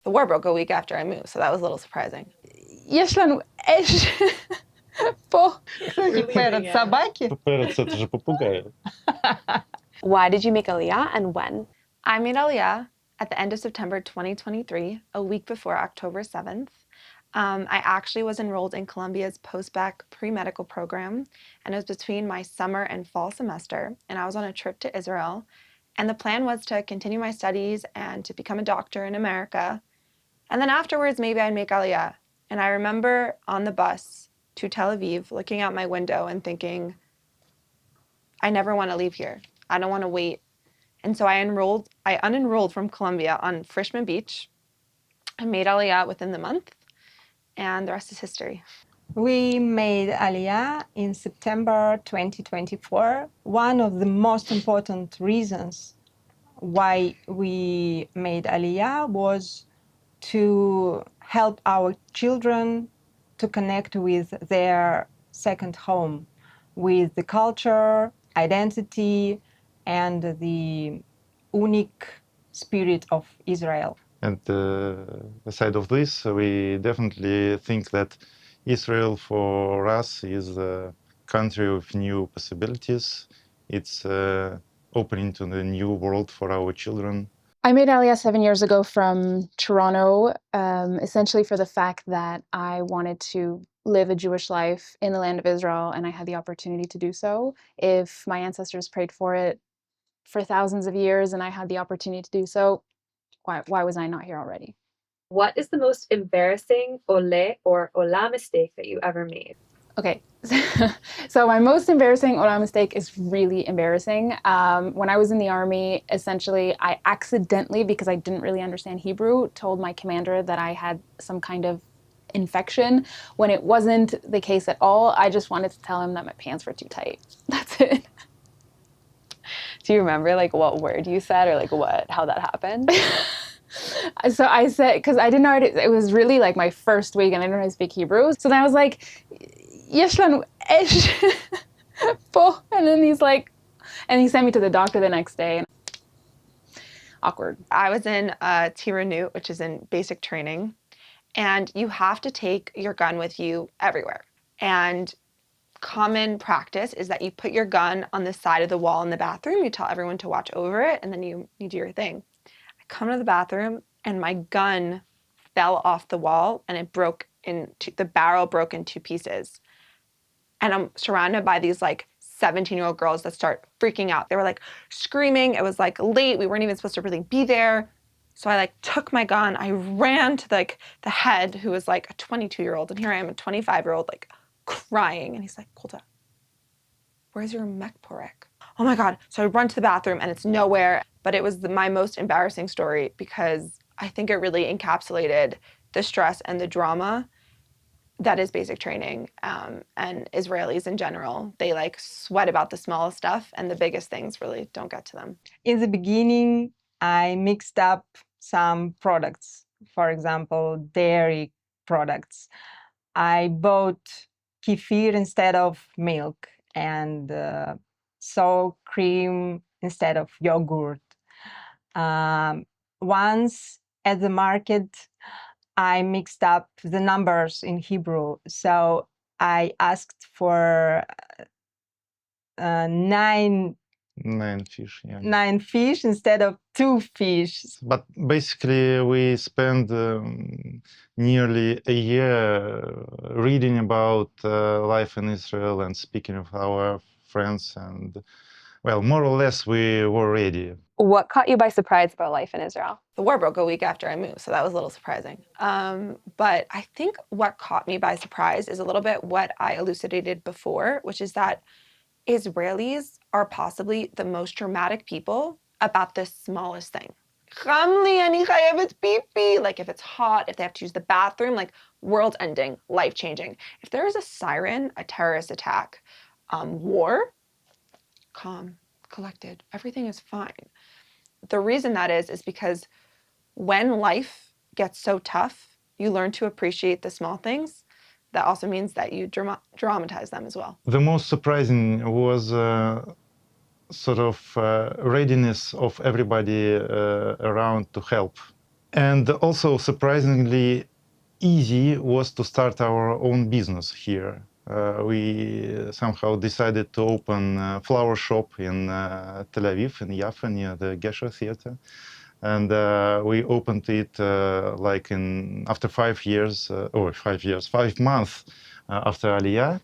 The war broke a week after I moved, so that was a little surprising. Ешла эш по перед собаки. Перец — это же попугай. Why did you make aliyah and when? I made aliyah at the end of September 2023, a week before October 7th. I actually was enrolled in Columbia's post-bac pre-medical program, and it was between my summer and fall semester, and I was on a trip to Israel. And the plan was to continue my studies and to become a doctor in America. And then afterwards, maybe I'd make aliyah. And I remember on the bus to Tel Aviv, looking out my window and thinking, I never want to leave here. I don't want to wait. And so I unenrolled from Columbia on Frishman Beach. I made aliyah within the month, and the rest is history. We made aliyah in September 2024. One of the most important reasons why we made aliyah was to help our children to connect with their second home, with the culture, identity, and the unique spirit of Israel. And aside of this, we definitely think that Israel for us is a country of new possibilities. It's opening to the new world for our children. I made aliyah 7 years ago from Toronto, essentially for the fact that I wanted to live a Jewish life in the land of Israel, and I had the opportunity to do so. If my ancestors prayed for it for thousands of years and I had the opportunity to do so, why was I not here already? What is the most embarrassing ole or ola mistake that you ever made? Okay, so my most embarrassing Olim mistake is really embarrassing. When I was in the army, essentially, I accidentally, because I didn't really understand Hebrew, told my commander that I had some kind of infection when it wasn't the case at all. I just wanted to tell him that my pants were too tight. That's it. Do you remember like what word you said or like how that happened? So I said, because I didn't know it was really like my first week and I didn't know how to speak Hebrew. So then I was like, Yeshlan esh po, and then he's like, and he sent me to the doctor the next day. Awkward. I was in Tiranut, which is in basic training, and you have to take your gun with you everywhere. And common practice is that you put your gun on the side of the wall in the bathroom, you tell everyone to watch over it, and then you do your thing. I come to the bathroom and my gun fell off the wall and the barrel broke in two pieces. And I'm surrounded by these like 17-year-old girls that start freaking out. They were like screaming. It was like late. We weren't even supposed to really be there. So I like took my gun. I ran to the head, who was like a 22-year-old. And here I am, a 25-year-old, like crying. And he's like, Kolda, where's your mekporek? Oh my God. So I run to the bathroom and it's nowhere. But it was my most embarrassing story because I think it really encapsulated the stress and the drama that is basic training, and Israelis in general. They like sweat about the smallest stuff, and the biggest things really don't get to them. In the beginning, I mixed up some products, for example, dairy products. I bought kefir instead of milk and sour cream instead of yogurt. Once at the market, I mixed up the numbers in Hebrew. So I asked for 9 fish, yeah. 9 fish instead of 2 fish. But basically, we spent nearly a year reading about life in Israel and speaking with our friends, and well, more or less, we were ready. What caught you by surprise about life in Israel? The war broke a week after I moved, so that was a little surprising. But I think what caught me by surprise is a little bit what I elucidated before, which is that Israelis are possibly the most dramatic people about the smallest thing. Like if it's hot, if they have to use the bathroom, like world ending, life changing. If there is a siren, a terrorist attack, war, calm, collected, everything is fine. The reason that is because when life gets so tough, you learn to appreciate the small things. That also means that you dramatize them as well. The most surprising was sort of readiness of everybody around to help. And also, surprisingly easy was to start our own business here. We somehow decided to open a flower shop in Tel Aviv, in Jaffa, near the Gesher Theater. And we opened it like after 5 years, or 5 years, 5 months after Aliyah.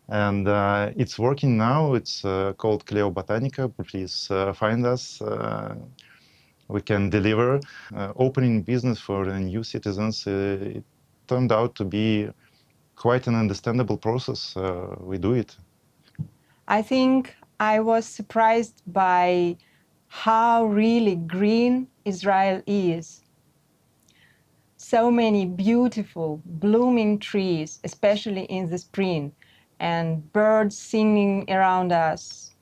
And it's working now. It's called Cleo Botanica. Please find us. We can deliver. Opening business for new citizens, it turned out to be quite an understandable process. We do it. I think I was surprised by how really green Israel is. So many beautiful, blooming trees, especially in the spring, and birds singing around us.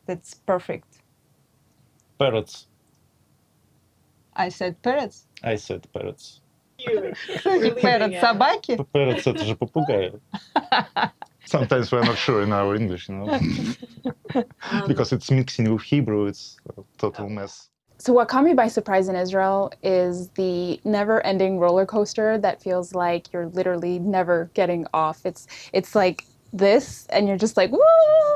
That's perfect. Parrots. I said parrots. I said parrots. Parrot собаки? Parrots — это же попугаи. Sometimes we're not sure in our English, because it's mixing with Hebrew. It's a total mess. So what caught me by surprise in Israel is the never-ending roller coaster that feels like you're literally never getting off. It's like this, and you're just like, woo,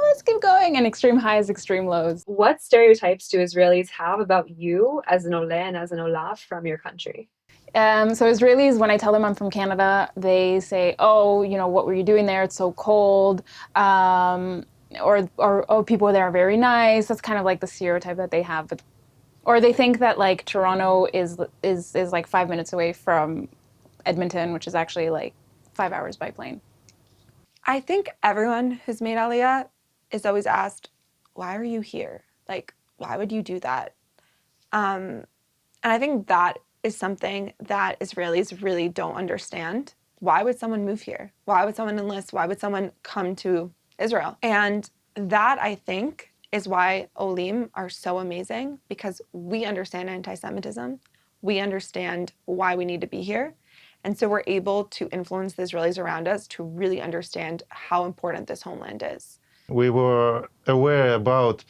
let's keep going, and extreme highs, extreme lows. What stereotypes do Israelis have about you as an Oleh and as an Olah from your country? So Israelis, when I tell them I'm from Canada, they say, oh, what were you doing there? It's so cold. Or oh, people there are very nice. That's kind of like the stereotype that they have. Or they think that like Toronto is like 5 minutes away from Edmonton, which is actually like 5 hours by plane. I think everyone who's made Aliyah is always asked, why are you here? Like, why would you do that? And I think that is something that Israelis really don't understand. Why would someone move here? Why would someone enlist? Why would someone come to Israel? And that, I think, is why Olim are so amazing, because we understand anti-Semitism. We understand why we need to be here. And so we're able to influence the Israelis around us to really understand how important this homeland is. We were aware about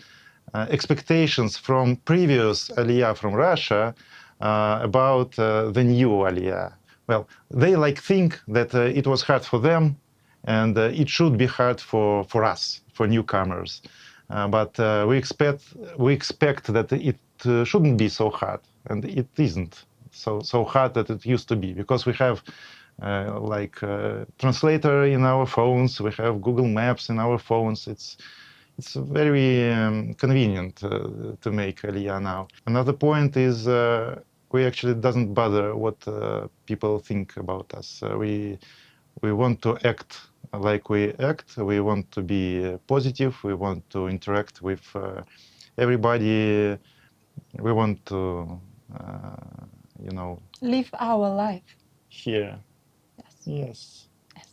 expectations from previous Aliyah from Russia about the new Aliyah. Well, they think that it was hard for them, and it should be hard for us, for newcomers. But we expect that it shouldn't be so hard, and it isn't so hard that it used to be, because we have translator in our phones, we have Google Maps in our phones. It's very convenient to make Aliyah now. Another point is we actually doesn't bother what people think about us. We want to act like we act. We want to be positive. We want to interact with everybody. We want to, Live our life. here. Yes. Yes. Yes.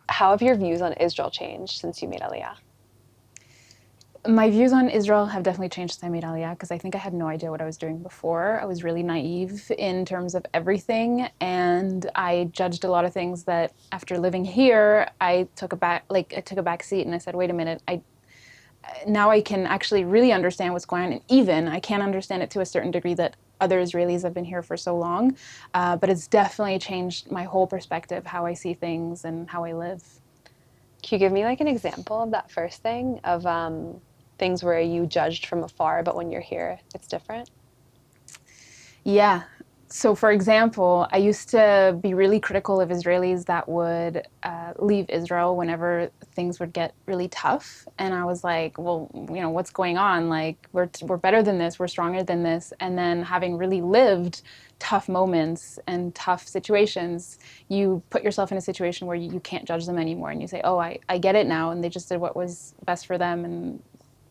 How have your views on Israel changed since you made Aliyah? My views on Israel have definitely changed since I made Aliyah, because I think I had no idea what I was doing before. I was really naive in terms of everything, and I judged a lot of things that after living here, I took a back seat and I said, wait a minute, now I can actually really understand what's going on, and even I can't understand it to a certain degree that other Israelis have been here for so long, but it's definitely changed my whole perspective, how I see things and how I live. Can you give me like an example of that first thing, of things where you judged from afar, but when you're here, it's different? Yeah. So for example, I used to be really critical of Israelis that would leave Israel whenever things would get really tough. And I was like, well, what's going on? Like, we're better than this, we're stronger than this. And then having really lived tough moments and tough situations, you put yourself in a situation where you can't judge them anymore. And you say, oh, I get it now. And they just did what was best for them. And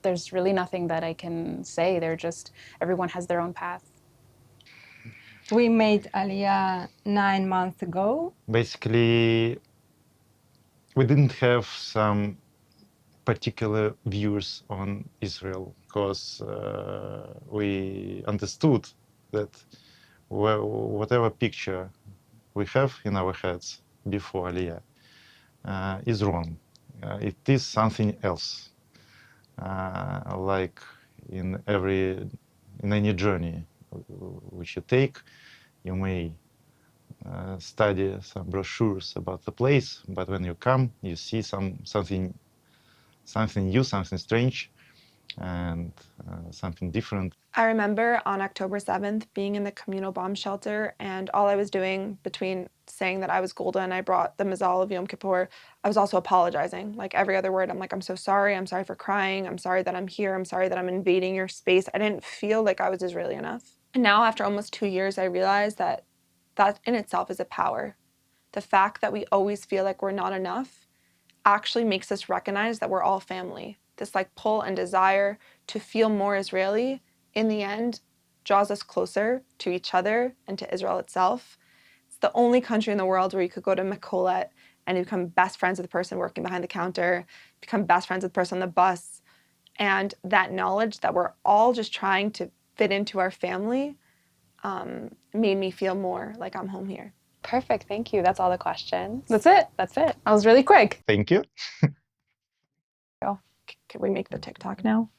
there's really nothing that I can say. Everyone has their own path. We made Aliyah 9 months ago. Basically, we didn't have some particular views on Israel, because we understood that whatever picture we have in our heads before Aliyah is wrong. It is something else, like in any journey. which you take. You may study some brochures about the place, but when you come, you see something new, something strange, and something different. I remember on October 7th being in the communal bomb shelter, and all I was doing between saying that I was Golda and I brought the Mazal of Yom Kippur, I was also apologizing. Like every other word, I'm like, I'm so sorry. I'm sorry for crying. I'm sorry that I'm here. I'm sorry that I'm invading your space. I didn't feel like I was Israeli enough. And now, after almost 2 years, I realize that that in itself is a power. The fact that we always feel like we're not enough actually makes us recognize that we're all family. This like pull and desire to feel more Israeli, in the end, draws us closer to each other and to Israel itself. It's the only country in the world where you could go to Mekolet and you become best friends with the person working behind the counter, become best friends with the person on the bus. And that knowledge that we're all just trying to fit into our family made me feel more like I'm home here. Perfect. Thank you. That's all the questions. That's it. That's it. That was really quick. Thank you. Can we make the TikTok now?